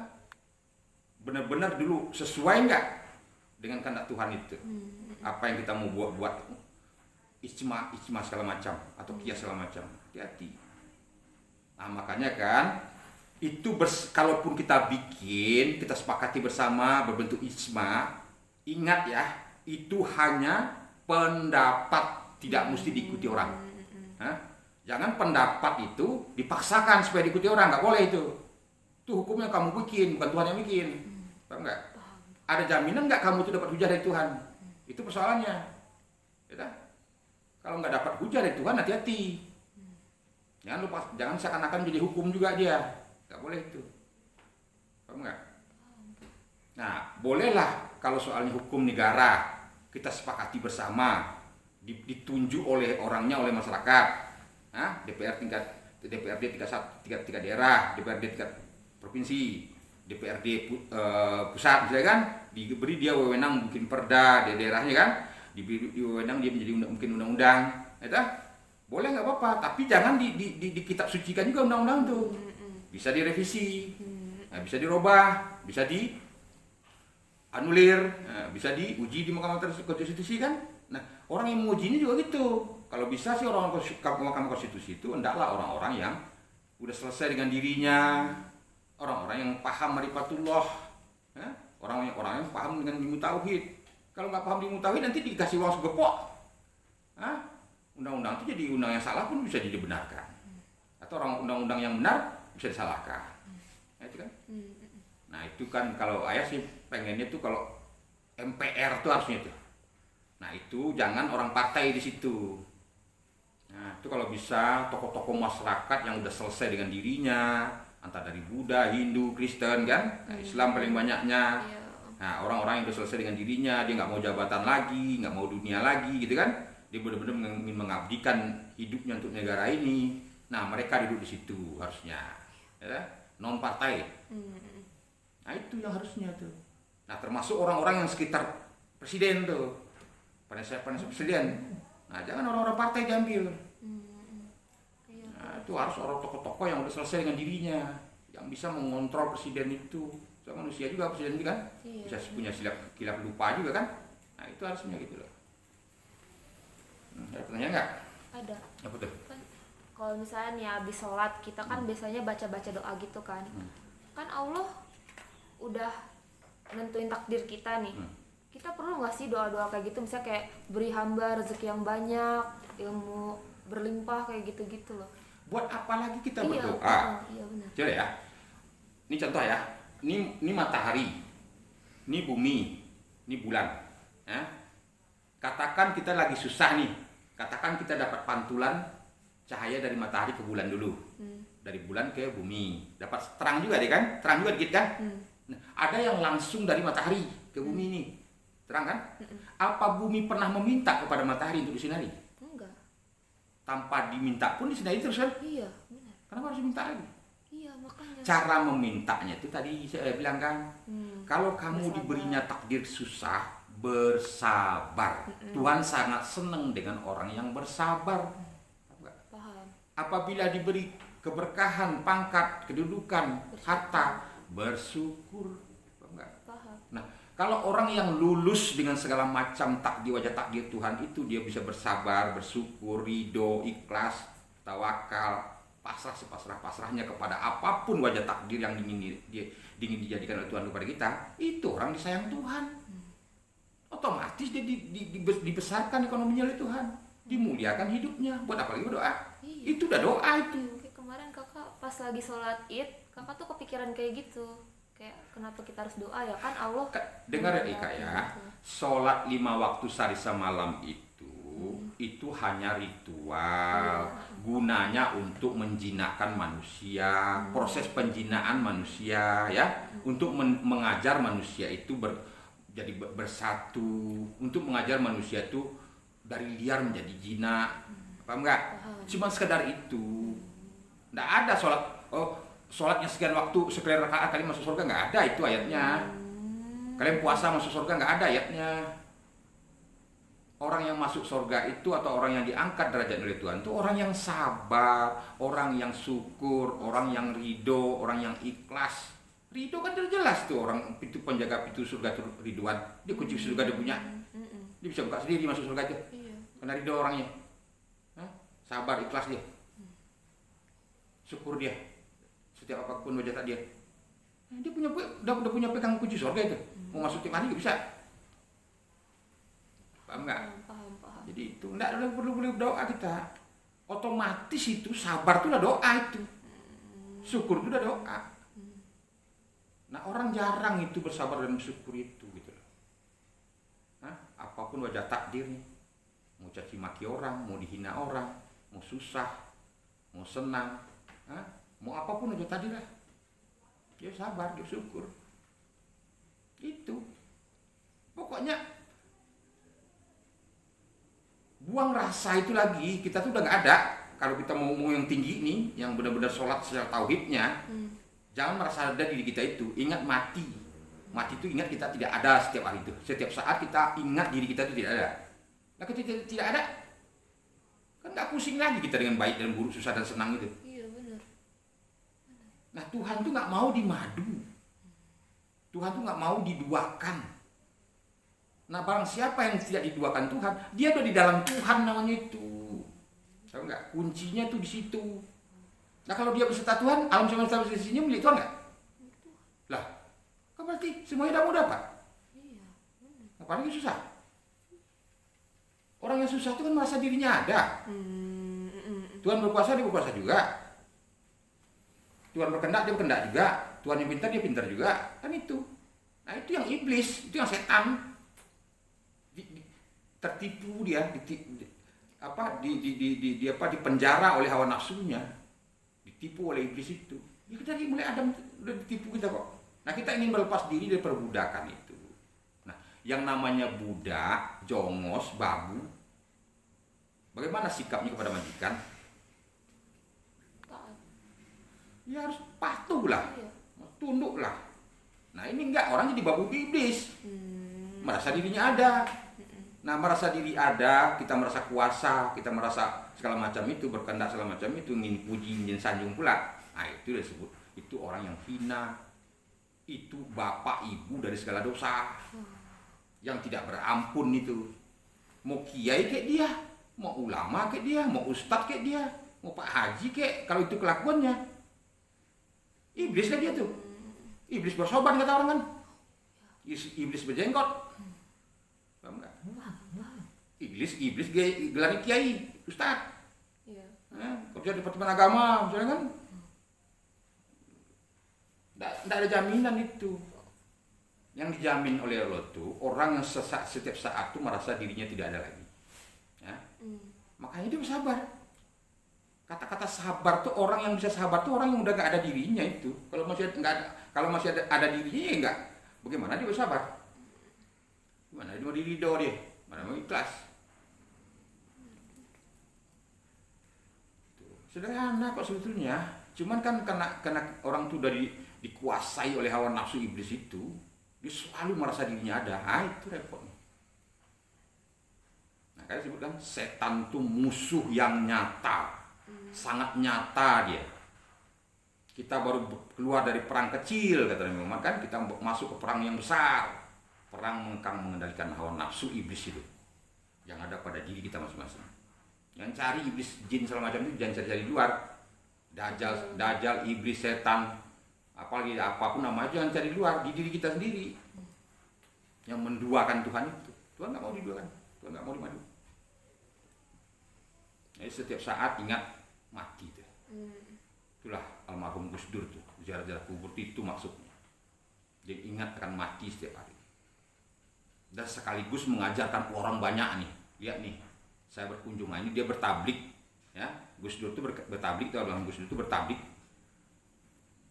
Benar-benar dulu sesuai nggak dengan kehendak Tuhan itu? Apa yang kita mau buat ijma segala macam atau kias segala macam, hati-hati. Nah makanya kan itu kalaupun kita bikin, kita sepakati bersama berbentuk ijma, ingat ya itu hanya pendapat, tidak mesti diikuti orang. Jangan pendapat itu dipaksakan supaya diikuti orang, nggak boleh itu. Itu hukumnya kamu bikin, bukan Tuhan yang bikin. Paham nggak? Ada jaminan nggak kamu itu dapat hujah dari Tuhan? Itu persoalannya. Ya, kalau nggak dapat hujah dari Tuhan, hati-hati. Jangan seakan-akan jadi hukum juga dia. Nggak boleh itu. Paham nggak? Nah, bolehlah kalau soalnya hukum negara kita sepakati bersama, ditunjuk oleh orangnya oleh masyarakat. DPRD tingkat daerah, DPRD tingkat provinsi, DPRD pusat, misalnya kan, diberi dia wewenang bikin perda di daerahnya kan, diberi wewenang dia menjadi mungkin undang-undang, itu boleh nggak apa-apa, tapi jangan di kitab sucikan juga undang-undang tuh, bisa direvisi, bisa dirubah, bisa dianulir, bisa diuji di Mahkamah Konstitusi kan. Nah, orang yang menguji ini juga gitu. Kalau bisa sih orang Mahkamah Konstitusi itu hendaklah orang-orang yang udah selesai dengan dirinya, orang-orang yang paham marifatullah, orang yang paham dengan ilmu tauhid. Kalau nggak paham ilmu tauhid nanti dikasih uang segepok, undang-undang itu jadi undang yang salah pun bisa dibenarkan, atau undang-undang yang benar bisa disalahkan, itu kan. Nah itu kan kalau ayah sih pengennya tuh kalau MPR tuh harusnya tuh. Nah itu jangan orang partai di situ. Nah itu kalau bisa tokoh-tokoh masyarakat yang udah selesai dengan dirinya, antara dari Buddha, Hindu, Kristen kan, Islam paling banyaknya. Nah orang-orang yang udah selesai dengan dirinya, dia nggak mau jabatan lagi, nggak mau dunia lagi gitu kan, dia benar-benar ingin mengabdikan hidupnya untuk negara ini. Nah mereka duduk di situ harusnya, ya, non partai. Nah itu yang harusnya tuh. Nah termasuk orang-orang yang sekitar presiden tuh, penasihat presiden. Nah jangan orang-orang partai diambil. Nah itu harus orang tokoh-tokoh yang udah selesai dengan dirinya, yang bisa mengontrol presiden itu. So, manusia juga presiden itu kan, bisa punya kilap lupa juga kan. Nah itu harusnya gitu loh. Ada pertanyaan nggak? Ada. Apa tuh? Kan kalau misalnya nih habis sholat kita kan biasanya baca-baca doa gitu kan. Kan Allah udah nentuin takdir kita nih. Kita perlu nggak sih doa-doa kayak gitu, misalnya kayak beri hamba rezeki yang banyak, ilmu berlimpah kayak gitu-gitu loh. Buat apa lagi kita berdoa? Iya benar. Coba ya. Ini contoh ya. Ini matahari. Ini bumi. Ini bulan. Ya. Katakan kita lagi susah nih. Katakan kita dapat pantulan cahaya dari matahari ke bulan dulu. Dari bulan ke bumi. Dapat terang juga deh kan? Terang juga dikit kan? Nah, ada yang langsung dari matahari ke bumi ini. Terang kan? Apa bumi pernah meminta kepada matahari untuk disinari? Enggak. Tanpa diminta pun disinari terus kan? Iya, benar. Kenapa harus diminta lagi? Iya, makanya. Cara memintanya itu tadi saya bilang kan, kalau kamu Bersabar. diberinya takdir susah, bersabar. Tuhan sangat senang dengan orang yang bersabar. Paham. Apabila diberi keberkahan, pangkat, kedudukan, harta, bersyukur. Paham. Nah, kalau orang yang lulus dengan segala macam wajah takdir Tuhan itu, dia bisa bersabar, bersyukur, ridho, ikhlas, tawakal, pasrah sepasrah-pasrahnya kepada apapun wajah takdir yang ingin dijadikan oleh Tuhan kepada kita, itu orang disayang Tuhan. Otomatis dia dibesarkan ekonominya oleh Tuhan, dimuliakan hidupnya. Buat apa lagi berdoa? Iya. Itu udah doa itu. Kayak kemarin kakak pas lagi sholat id, kakak tuh kepikiran kayak gitu. Kayak kenapa kita harus doa ya kan Allah. Dengar ya Ika ya, sholat 5 waktu sehari semalam itu hanya ritual, gunanya untuk menjinakkan manusia, proses penjinaan manusia ya, untuk mengajar manusia itu jadi bersatu, untuk mengajar manusia itu dari liar menjadi jinak, paham nggak? Cuma sekedar itu, nggak ada sholat. Sholatnya sekian waktu, sekian rakaat kalian masuk surga, nggak ada itu ayatnya. Kalian puasa masuk surga, nggak ada ayatnya. Orang yang masuk surga itu atau orang yang diangkat derajat oleh Tuhan itu orang yang sabar, orang yang syukur, orang yang ridho, orang yang ikhlas. Ridho kan jelas tuh, orang itu penjaga pintu surga ridwan. Dia kunci surga dia punya. Dia bisa buka sendiri masuk surga itu. Karena ridho orangnya. Sabar, ikhlas dia. Syukur dia. Setiap apapun wajah tak dia. Dia udah punya pegang kunci surga itu. Mau masuk tiap hari juga bisa. Paham nggak? Paham. Jadi itu enggak perlu doa kita. Otomatis itu sabar itu udah doa itu. Syukur itu udah doa. Nah, orang jarang itu bersabar dan bersyukur itu gitu loh. Apapun wajah takdirnya. Mau caci maki orang, mau dihina orang, mau susah, mau senang, mau apapun aja tadi lah. Dia sabar, dia syukur. Itu. Pokoknya buang rasa itu lagi, kita tuh udah nggak ada. Kalau kita mau yang tinggi nih, yang benar-benar sholat secara tauhidnya, jangan merasa ada diri kita itu. Ingat mati. Mati itu ingat kita tidak ada setiap hari itu. Setiap saat kita ingat diri kita itu tidak ada. Nah ketika tidak ada, kan nggak pusing lagi kita dengan baik dan buruk, susah dan senang itu. Iya benar. Nah Tuhan tuh nggak mau dimadu. Tuhan tuh nggak mau diduakan. Nah barang siapa yang tidak diduakan Tuhan, dia udah di dalam Tuhan namanya itu. Tahu nggak? Kuncinya tuh di situ. Nah kalau dia beserta Tuhan, alam semesta bersisinya milik Tuhan nggak? Lah, kan berarti semuanya udah mudah Pak. Iya. Apalagi susah. Orang yang susah itu kan merasa dirinya ada. Tuhan berkuasa, dia berkuasa juga. Tuhan berkehendak, dia berkehendak juga. Tuhan yang pintar, dia pintar juga. Kan itu. Nah itu yang iblis, itu yang setan. Tertipu dia, dipenjara oleh hawa nafsunya. Ditipu oleh iblis itu. Ya kita mulai Adam udah ditipu kita kok. Nah kita ingin melepas diri dari perbudakan itu. Nah yang namanya budak, jongos, babu, bagaimana sikapnya kepada majikan? Taat. Ya harus patuhlah, Iya. tunduklah. Nah ini enggak, orang jadi babu iblis, merasa dirinya ada. Nah merasa diri ada, kita merasa kuasa, kita merasa segala macam itu, berkehendak segala macam itu, ingin puji, ingin sanjung pula. Nah itu disebut, itu orang yang hina, itu bapak ibu dari segala dosa, yang tidak berampun itu. Mau kiai kayak dia, mau ulama kayak dia, mau ustadz kayak dia, mau pak haji kayak, kalau itu kelakuannya, iblis kan dia tuh. Iblis bersoban kata orang kan, iblis berjenggot. Paham nggak? Iblis gelar kiai, ustadz. Iya. Kerja di departemen agama, misalnya kan, tidak ada jaminan itu. Yang dijamin oleh Allah tuh orang yang setiap saat tuh merasa dirinya tidak ada lagi. Ya? Makanya dia bersabar. Kata-kata sabar tuh, orang yang bisa sabar tuh orang yang udah nggak ada dirinya itu. Kalau masih ada dirinya ya enggak. Bagaimana dia bersabar? Gimana dia mau diridho dia? Mana mau ikhlas? Sederhana kok sebetulnya. Cuman kan karena orang tuh dari dikuasai oleh hawa nafsu iblis itu, dia selalu merasa dirinya ada. Itu repotnya. Nah, kayak disebutkan setan tuh musuh yang nyata, sangat nyata dia. Kita baru keluar dari perang kecil, kata Nabi Muhammad, kan kita masuk ke perang yang besar, perang mengendalikan hawa nafsu iblis itu, yang ada pada diri kita masing-masing. Yang cari iblis, jin segala macam itu jangan cari di luar. Dajjal, iblis, setan, apalagi apapun namanya jangan cari di luar, di diri kita sendiri. Yang menduakan Tuhan itu. Tuhan nggak mau diduakan, Tuhan nggak mau dimadu. Jadi setiap saat ingat mati itu. Itulah almarhum Gus Dur tuh, ziarah-ziarah kubur itu maksudnya. Dia ingat akan mati setiap hari. Dan sekaligus mengajarkan orang banyak nih. Lihat nih, saya berkunjung, ini dia bertablik, ya. Gus Dur itu bertablik, itu almarhum Gus Dur itu bertablik.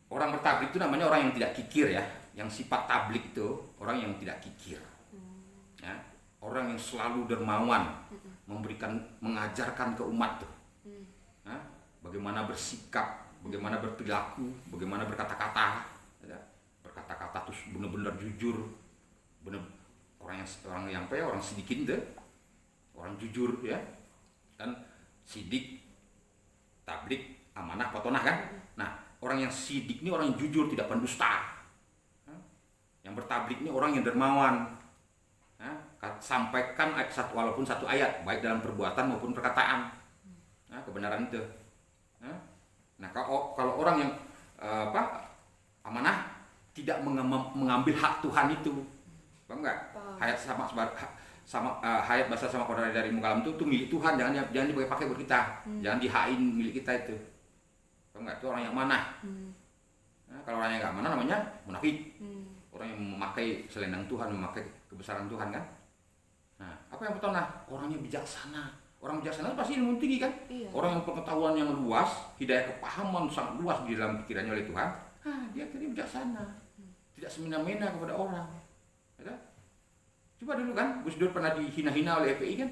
Orang bertablik itu namanya orang yang tidak kikir ya. Yang sifat tablik itu orang yang tidak kikir. Ya. Orang yang selalu dermawan, mengajarkan ke umat tuh. Ya. Bagaimana bersikap, bagaimana berperilaku, bagaimana berkata-kata. Ya. Berkata-kata terus benar-benar jujur. Benar orang sidikin tuh. Orang jujur ya. Dan sidik, tablik, amanah, potonah kan. Nah, orang yang sidik ini orang yang jujur, tidak pendusta. Yang bertablik ini orang yang dermawan. Sampaikan walaupun satu ayat, baik dalam perbuatan maupun perkataan. Kebenaran itu. Nah, kalau orang yang amanah, tidak mengambil hak Tuhan itu. Paham enggak? Hayat hayat bahasa sama kodari dari mukalam itu milik Tuhan, jangan dipakai buat kita. Jangan dihain milik kita itu. Paham enggak? Itu orang yang amanah. Nah, kalau orang yang enggak amanah namanya munafik. Orang yang memakai selendang Tuhan, memakai kebesaran Tuhan kan. Nah, apa yang petonah? Orangnya bijaksana, Orang bijaksana pasti ilmu tinggi kan? Iya. Orang yang pengetahuan yang luas, hidayah kepahaman sangat luas di dalam pikirannya oleh Tuhan, dia akhirnya bijaksana. Tidak semena-mena kepada orang. Ya kan? Coba dulu kan, Gus Dur pernah dihina-hina oleh FPI kan?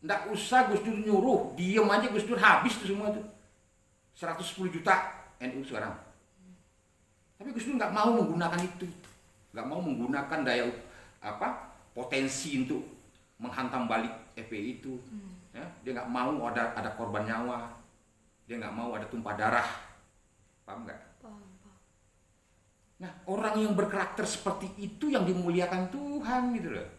Nggak usah Gus Dur nyuruh, diem aja Gus Dur habis tuh semua tuh. 110 juta NU sekarang. Tapi Gus Dur nggak mau menggunakan itu. Nggak mau menggunakan daya potensi untuk menghantam balik FPI itu. Ya, dia nggak mau ada korban nyawa. Dia nggak mau ada tumpah darah. Paham nggak? Paham. Nah, orang yang berkarakter seperti itu yang dimuliakan Tuhan gitu loh.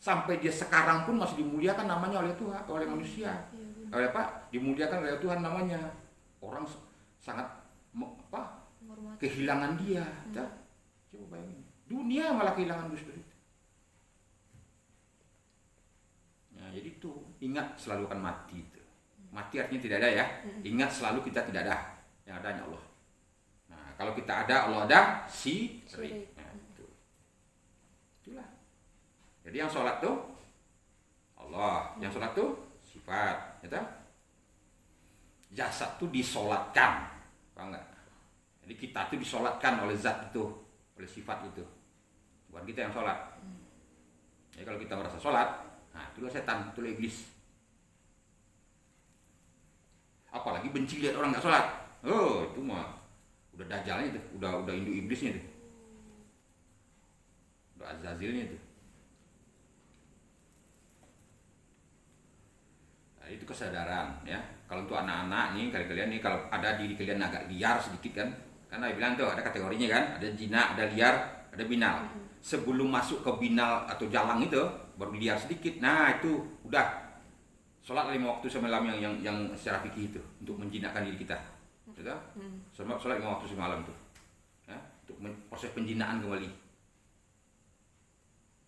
Sampai dia sekarang pun masih dimuliakan namanya oleh Tuhan, oleh manusia. Iya, Oleh dimuliakan oleh Tuhan namanya. Orang sangat menghormati. kehilangan dia. Coba bayangin. Dunia malah kehilangan Gus Dur itu. Nah, jadi itu ingat selalu akan mati itu. Mati artinya tidak ada ya. Ingat selalu kita tidak ada. Yang ada hanya Allah. Nah, kalau kita ada, Allah ada, syirik. Nah, itulah. Jadi yang sholat tuh Allah, yang sholat tuh sifat, ya toh? Jasad tuh disolatkan, paham nggak? Jadi kita tuh disolatkan oleh zat itu, oleh sifat itu, bukan kita yang sholat. Jadi kalau kita merasa sholat, nah itulah setan, itulah iblis. Apalagi benci lihat orang nggak sholat, oh itu mah udah dajalnya itu, udah induk iblisnya itu, udah azazilnya itu. Nah, itu kesadaran ya. Kalau untuk anak-anak nih, kalian nih kalau ada diri kalian agak liar sedikit kan, karena bilang tuh ada kategorinya kan, ada jinak, ada liar, ada binal. Sebelum masuk ke binal atau jalang itu baru liar sedikit. Nah itu udah sholat 5 waktu semalam yang secara fikih itu untuk menjinakkan diri kita. Betul? Sholat 5 waktu semalam tuh, ya, untuk proses penjinaan kembali.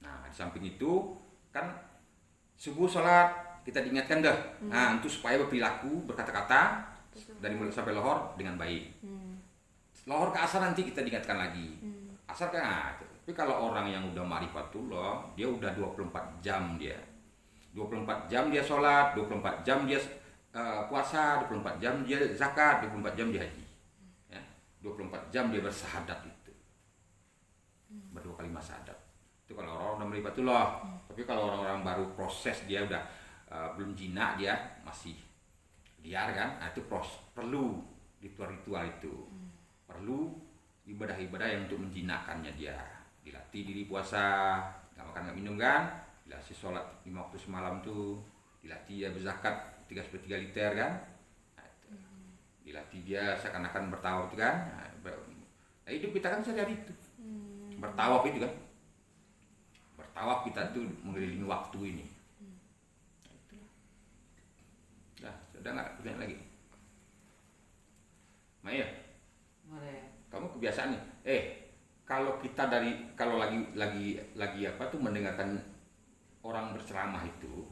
Nah di samping itu kan subuh sholat kita diingatkan dah, nah untuk supaya berperilaku berkata-kata dari mulut sampai lohor dengan baik. Lohor ke asar nanti kita diingatkan lagi. Asar kan, tapi kalau orang yang udah ma'rifatullah, dia udah 24 jam dia. 24 jam dia sholat, 24 jam dia puasa, 24 jam dia zakat, 24 jam dia haji. Ya, 24 jam dia bersahadat itu. Berdua kalimat syahadat. Itu kalau orang udah ma'rifatullah. Tapi kalau orang-orang baru proses dia udah belum jinak, dia masih liar kan, nah itu perlu ritual-ritual itu, perlu ibadah-ibadah yang untuk menjinakkannya dia, dilatih diri puasa, nggak makan nggak minum kan, dilatih sholat 5 waktu semalam tuh, dilatih dia berzakat 3/3 liter kan, nah, dilatih dia seakan-akan bertawaf itu kan, nah hidup kita kan sehari-hari itu, bertawaf itu kan, bertawaf kita tuh mengelilingi waktu ini. Nah, sudah nggak punya lagi. Maya, kamu kebiasaan nih. Kalau kita kalau lagi apa tuh mendengarkan orang berceramah itu,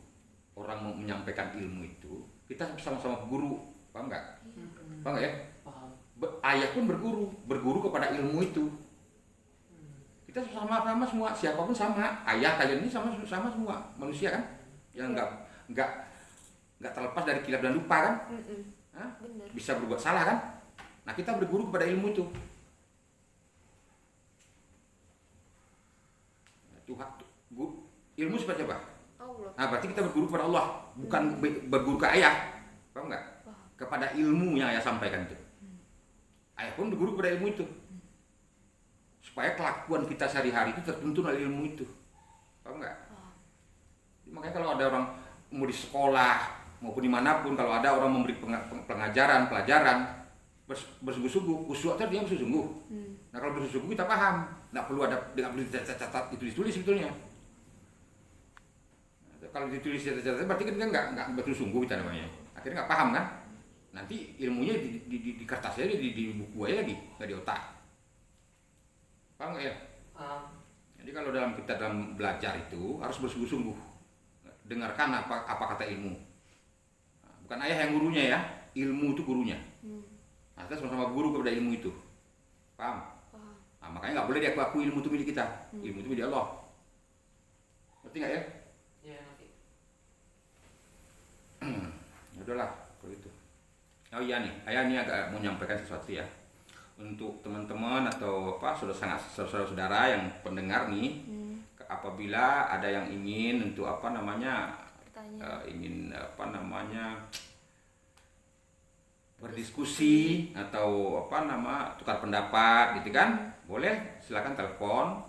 orang menyampaikan ilmu itu, kita sama-sama guru, paham nggak? Paham nggak ya? Paham. Ayah pun berguru kepada ilmu itu. Kita sama-sama semua, siapapun sama. Ayah kalian ini sama semua manusia kan, yang nggak terlepas dari kilaf dan lupa kan. Bener. Bisa berbuat salah kan. Nah kita berguru kepada ilmu itu. Tuhan, ilmu seperti apa? Allah. Nah berarti kita berguru kepada Allah, bukan berguru ke ayah, paham nggak? Kepada ilmu yang ayah sampaikan itu. Ayah pun berguru kepada ilmu itu, supaya kelakuan kita sehari-hari itu tertuntun oleh ilmu itu, paham nggak? Makanya kalau ada orang mau di sekolah maupun dimanapun, kalau ada orang memberi pelajaran bersungguh-sungguh, khusyuk dia bersungguh. Nah kalau bersungguh kita paham, nggak perlu catat itu ditulis sebetulnya. Nah, kalau ditulis catat berarti kita nggak bersungguh kita namanya. Akhirnya nggak paham kan? Nanti ilmunya di kertas aja, di buku aja lagi, nggak di otak. Paham nggak ya? Jadi kalau kita dalam belajar itu harus bersungguh-sungguh. Dengarkan apa kata ilmu. Nah, bukan ayah yang gurunya ya, ilmu itu gurunya. Nah, kita sama-sama guru kepada ilmu itu. Paham? Nah, makanya nggak boleh diaku ilmu itu milik kita. Ilmu itu milik Allah. Ngerti nggak ya? Iya, ngerti. udahlah kalau gitu. Oh iya nih, ayah nih agak mau menyampaikan sesuatu ya untuk teman-teman atau apa saudara-saudara yang pendengar nih. Apabila ada yang ingin untuk apa namanya berdiskusi atau tukar pendapat gitu kan, boleh silakan telepon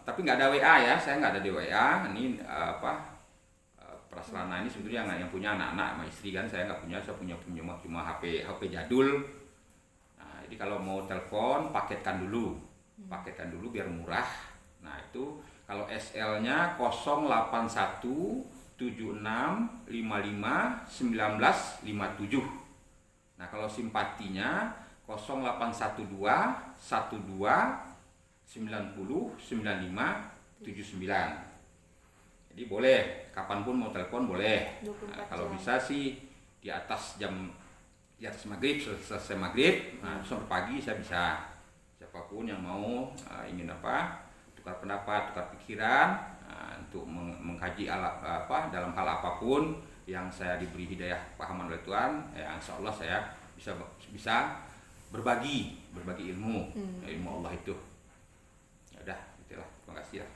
tapi nggak ada WA ya, saya nggak ada di WA. Ini Prasarana ini sebetulnya yang punya anak-anak sama istri kan, saya nggak punya, saya punya cuma HP jadul. Nah, jadi kalau mau telepon paketkan dulu biar murah. Nah itu kalau SL-nya 08176551957. Nah kalau simpatinya 081212909579. Jadi boleh kapanpun mau telepon boleh. Nah, kalau bisa sih di atas maghrib, selesai maghrib, sampai pagi saya bisa. Siapapun yang mau ingin tukar pendapat, tukar pikiran, untuk mengkaji dalam hal apapun yang saya diberi hidayah pahaman oleh Tuhan, insya Allah saya bisa berbagi ilmu Allah itu. Ya udah, itulah. Terima kasih ya.